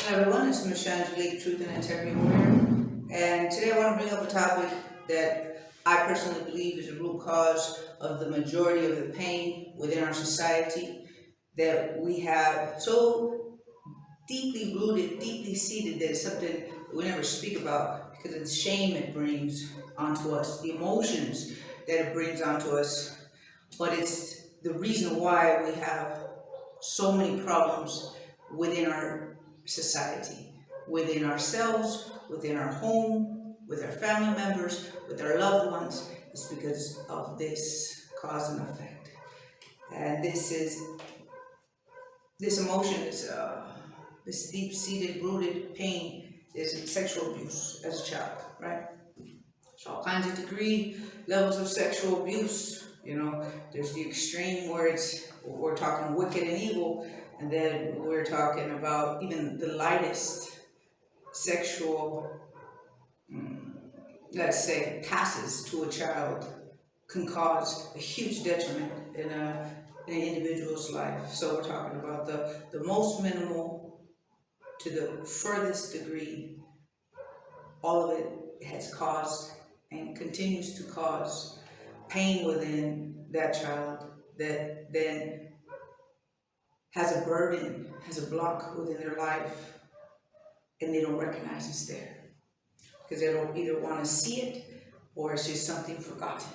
Hello everyone, it's Michelle Angelique, Truth and Integrity Warrior. And today I want to bring up a topic that I personally believe is the root cause of the majority of the pain within our society that we have so deeply rooted, deeply seated that it's something we never speak about because of the shame it brings onto us, the emotions that it brings onto us. But it's the reason why we have so many problems within our society, within ourselves, within our home, with our family members, with our loved ones. It's because of this cause and effect. And this emotion is this deep-seated, rooted pain is sexual abuse as a child, right? So all kinds of levels of sexual abuse. There's the extreme where we're talking wicked and evil, and then we're talking about even the lightest sexual, let's say, passes to a child can cause a huge detriment in an individual's life. So we're talking about the most minimal to the furthest degree. All of it has caused and continues to cause pain within that child that then has a burden, has a block within their life, and they don't recognize it's there because they don't either want to see it or it's just something forgotten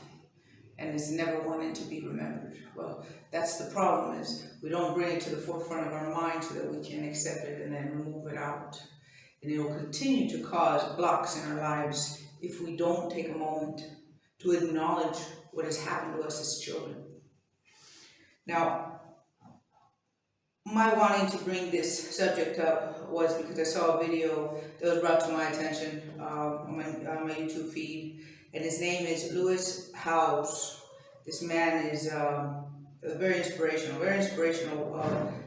and it's never wanted to be remembered. Well, that's the problem, is we don't bring it to the forefront of our mind so that we can accept it and then remove it out. And it will continue to cause blocks in our lives if we don't take a moment to acknowledge what has happened to us as children. Now, my wanting to bring this subject up was because I saw a video that was brought to my attention on my YouTube feed, and his name is Lewis Howes. This man is very inspirational,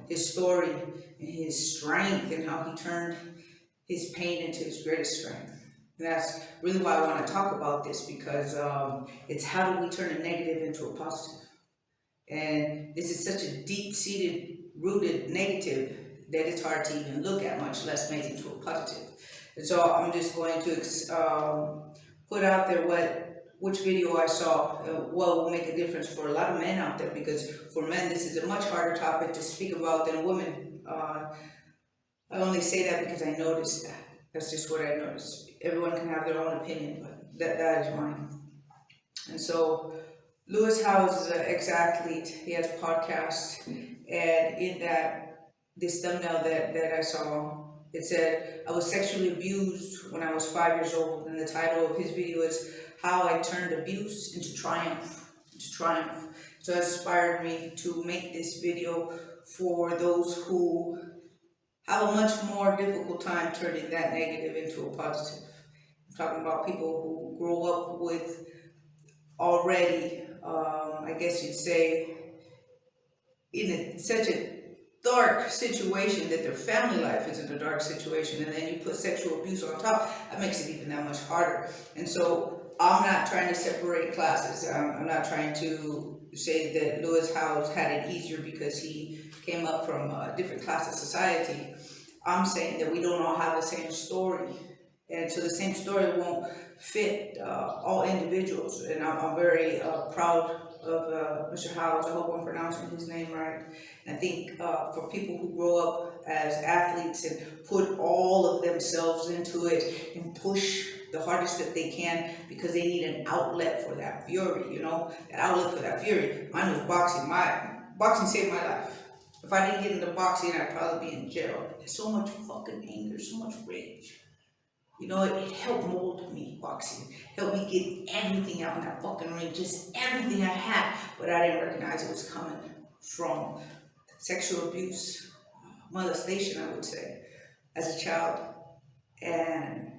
his story and his strength and how he turned his pain into his greatest strength. And that's really why I want to talk about this, because it's how do we turn a negative into a positive. And this is such a deep-seated, rooted negative that it's hard to even look at, much less make it into a positive. And so I'm just going to put out there which video I saw, what will make a difference for a lot of men out there, because for men this is a much harder topic to speak about than women. I only say that because I noticed that. That's just what I noticed. Everyone can have their own opinion, but that is mine. And so Lewis Howes is an ex-athlete. He has a podcast, and in this thumbnail that I saw, it said, "I was sexually abused when I was 5 years old," and the title of his video is "How I Turned Abuse into Triumph." So it inspired me to make this video for those who have a much more difficult time turning that negative into a positive. I'm talking about people who grow up with already, I guess you'd say, in such a dark situation that their family life is in a dark situation, and then you put sexual abuse on top, that makes it even that much harder. And so I'm not trying to separate classes. I'm not trying to say that Lewis Howes had it easier because he came up from a different class of society. I'm saying that we don't all have the same story, and so the same story won't fit all individuals. And I'm very proud of Mr. Howes. I hope I'm pronouncing his name right. And I think for people who grow up as athletes and put all of themselves into it and push the hardest that they can because they need an outlet for that fury, an outlet for that fury. Mine was boxing. Boxing saved my life. If I didn't get into boxing, I'd probably be in jail. There's so much fucking anger, so much rage. It helped mold me, boxing. Helped me get everything out in that fucking ring, just everything I had. But I didn't recognize it was coming from sexual abuse, molestation, I would say, as a child. And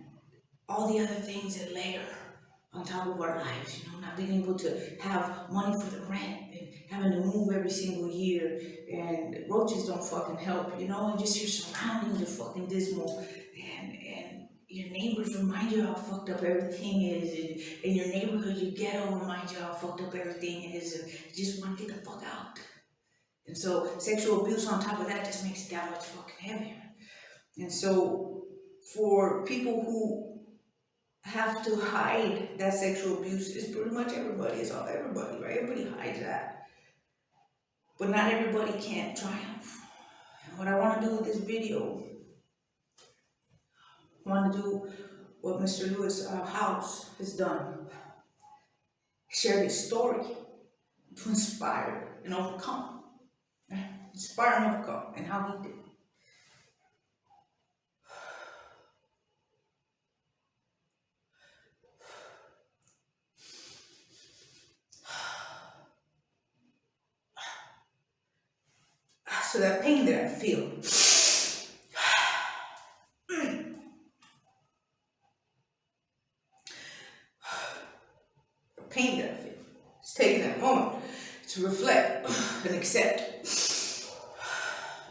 all the other things that layer on top of our lives, not being able to have money for the rent and having to move every single year, and roaches don't fucking help, and just your surroundings are fucking dismal, and your neighbors remind you how fucked up everything is, and your neighborhood, your ghetto reminds you how fucked up everything is, and you just want to get the fuck out. And so sexual abuse on top of that just makes it that much fucking heavier. And so for people who have to hide that sexual abuse, it's pretty much everybody. It's all everybody, right? Everybody hides that. But not everybody can't triumph. And what I want to do with this video, I want to do what Mr. Lewis House has done. Share his story to inspire and overcome. Inspire and overcome, and how he did. So that pain that I feel, the pain that I feel, it's taking that moment to reflect and accept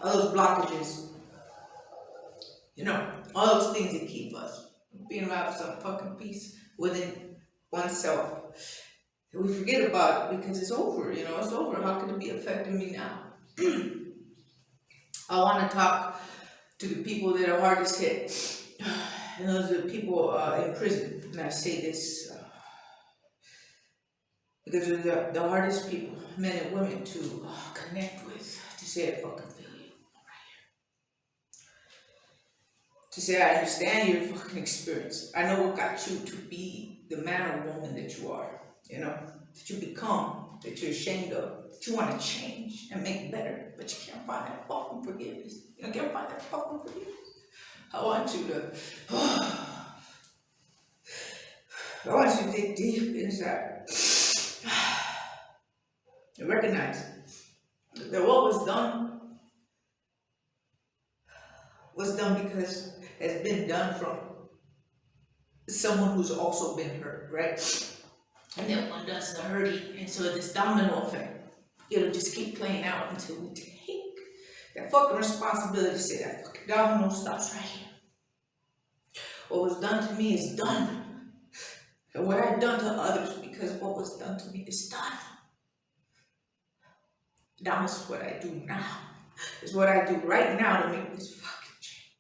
all those blockages, all those things that keep us from being around some fucking peace within oneself. And we forget about it because it's over, it's over. How can it be affecting me now? I want to talk to the people that are hardest hit, and those are the people in prison. And I say this because they're the hardest people, men and women, to connect with, to say I fucking feel you, I'm right here. To say I understand your fucking experience. I know what got you to be the man or woman that you are, that you become, that you're ashamed of, that you want to change and make better, but you can't find that fucking forgiveness. You can't find that fucking forgiveness. I want you to dig deep inside and recognize that what was done because it's been done from someone who's also been hurt, right? And then one does the hurting, and so this domino effect, it'll just keep playing out until we take that fucking responsibility to say that fucking domino stops right here. What was done to me is done. And what I've done to others because what was done to me is done. That is what I do now. It's what I do right now to make this fucking change.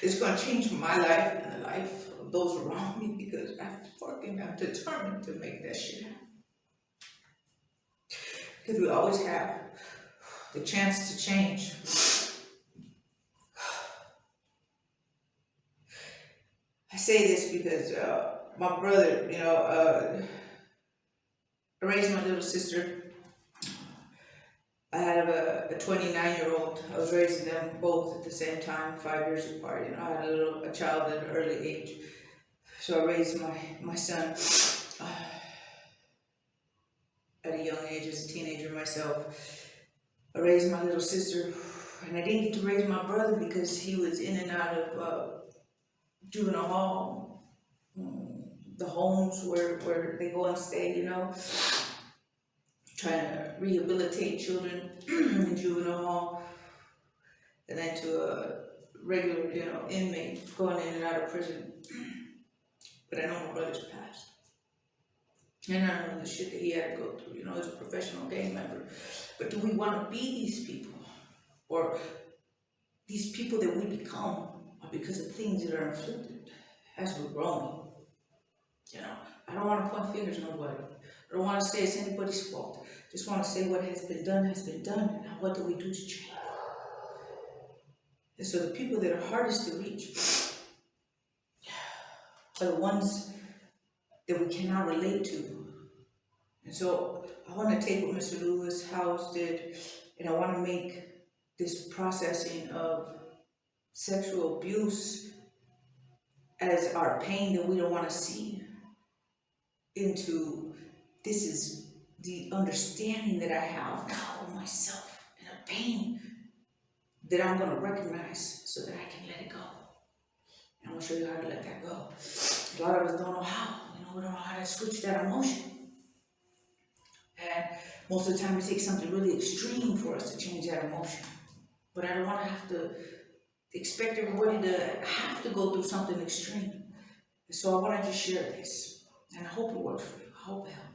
It's gonna change my life and the life of those around me because I'm determined to make that shit happen. Because we always have the chance to change. I say this because my brother, I raised my little sister. I had a 29-year-old. I was raising them both at the same time, 5 years apart. I had a child at an early age. So I raised my son at a young age as a teenager myself. I raised my little sister, and I didn't get to raise my brother because he was in and out of juvenile hall, the homes where they go and stay, trying to rehabilitate children in juvenile hall, and then to a regular, inmate going in and out of prison. But I know my brother's past. And I know the shit that he had to go through, as a professional gang member. But do we want to be these people? Or these people that we become are because of things that are inflicted as we're growing? I don't want to point fingers at nobody. I don't want to say it's anybody's fault. I just want to say what has been done, and what do we do to change? And so the people that are hardest to reach are the ones that we cannot relate to. And so I want to take what Mr. Lewis House did, and I want to make this processing of sexual abuse as our pain that we don't want to see into this is the understanding that I have now of myself and a pain that I'm going to recognize so that I can let it go. And I'm going to show you how to let that go. A lot of us don't know how. We don't know how to switch that emotion. And most of the time it takes something really extreme for us to change that emotion. But I don't want to have to expect everybody to have to go through something extreme. And so I want to just share this. And I hope it works for you. I hope it helps.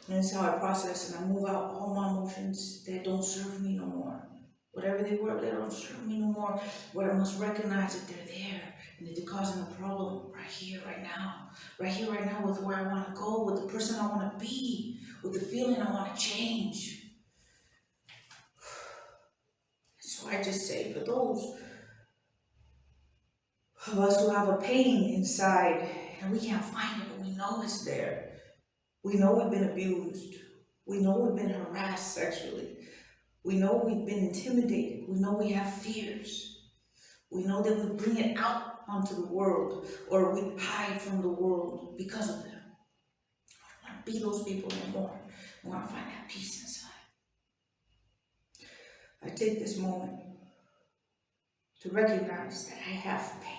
And that's how I process and I move out all my emotions that don't serve me no more. Whatever they were, they don't serve me no more. But I must recognize that they're there and that they're causing a problem right here, right now. Right here, right now, with where I want to go, with the person I want to be, with the feeling I want to change. So I just say, for those of us who have a pain inside and we can't find it, but we know it's there. We know we've been abused. We know we've been harassed sexually. We know we've been intimidated. We know we have fears. We know that we bring it out onto the world, or we hide from the world because of them. I don't want to be those people anymore. I want to find that peace inside. I take this moment to recognize that I have pain.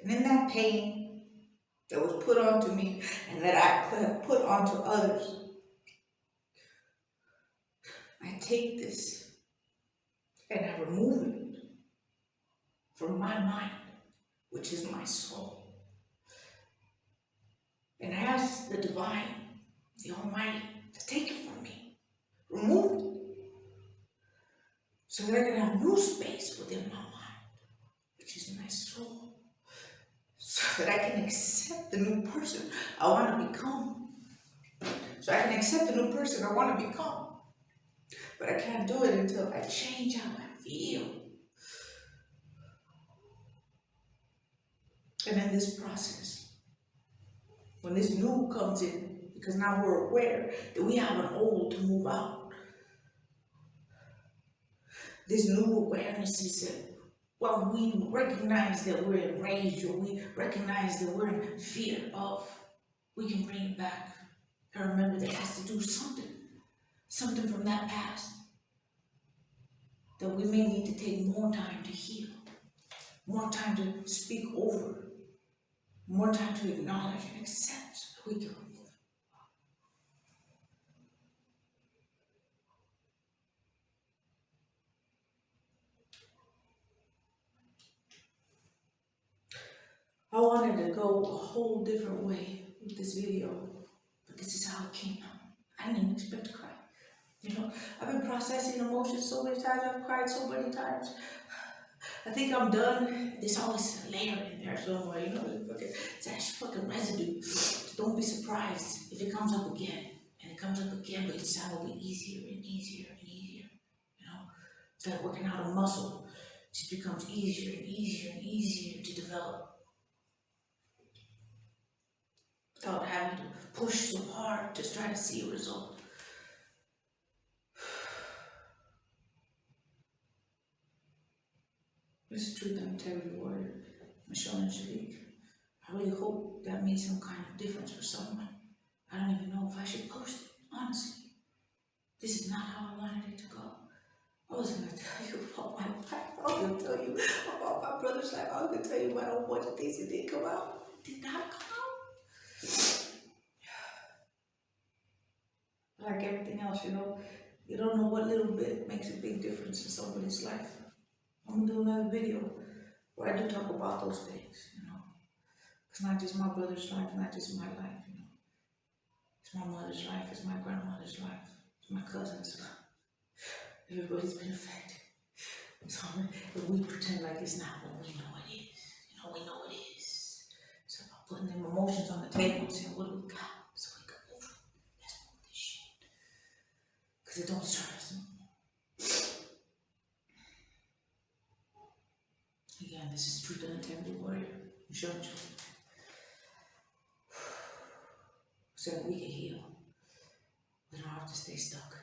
And in that pain that was put onto me and that I put onto others, I take this and I remove it from my mind, which is my soul. And I ask the divine, the Almighty, to take it from me, remove it, so that I can have new space within my mind, which is my soul, so that I can accept the new person I want to become. So I can accept the new person I want to become. But I can't do it until I change how I feel. And in this process, when this new comes in, because now we're aware that we have an old to move out. This new awareness is that when we recognize that we're enraged, or we recognize that we're in fear of, we can bring it back. And remember that it has to do something from that past, that we may need to take more time to heal, more time to speak over, more time to acknowledge and accept, so that we can remove it. I wanted to go a whole different way with this video, but this is how it came out. I didn't expect to cry. You know, I've been processing emotions so many times, I've cried so many times. I think I'm done. There's always a layer in there somewhere, you know, it's that fucking residue. So don't be surprised if it comes up again, and it comes up again, but this time will be easier and easier and easier. You know, it's like working out a muscle. It just becomes easier and easier and easier to develop, without having to push so hard to try to see a result. This is Truth and Integrity Warrior, Michelle and Shalik. I really hope that made some kind of difference for someone. I don't even know if I should post it, honestly. This is not how I wanted it to go. I was going to tell you about my life. I was going to tell you about my brother's life. I was going to tell you about a bunch of things that didn't come out. It did not come out. Like everything else, you know, you don't know what little bit makes a big difference in somebody's life. I'm gonna do another video where I do talk about those things, you know. It's not just my brother's life, not just my life, you know. It's my mother's life, it's my grandmother's life, it's my cousin's life. Everybody's been affected. So if we pretend like it's not, but we know it is. You know, we know it is. So about putting them emotions on the table and saying, what do we got? So we can move. Let's move this shit. Because it don't serve us no more. Again, this is Truth and Integrity Warrior, Michelle. So that we can heal. We don't have to stay stuck.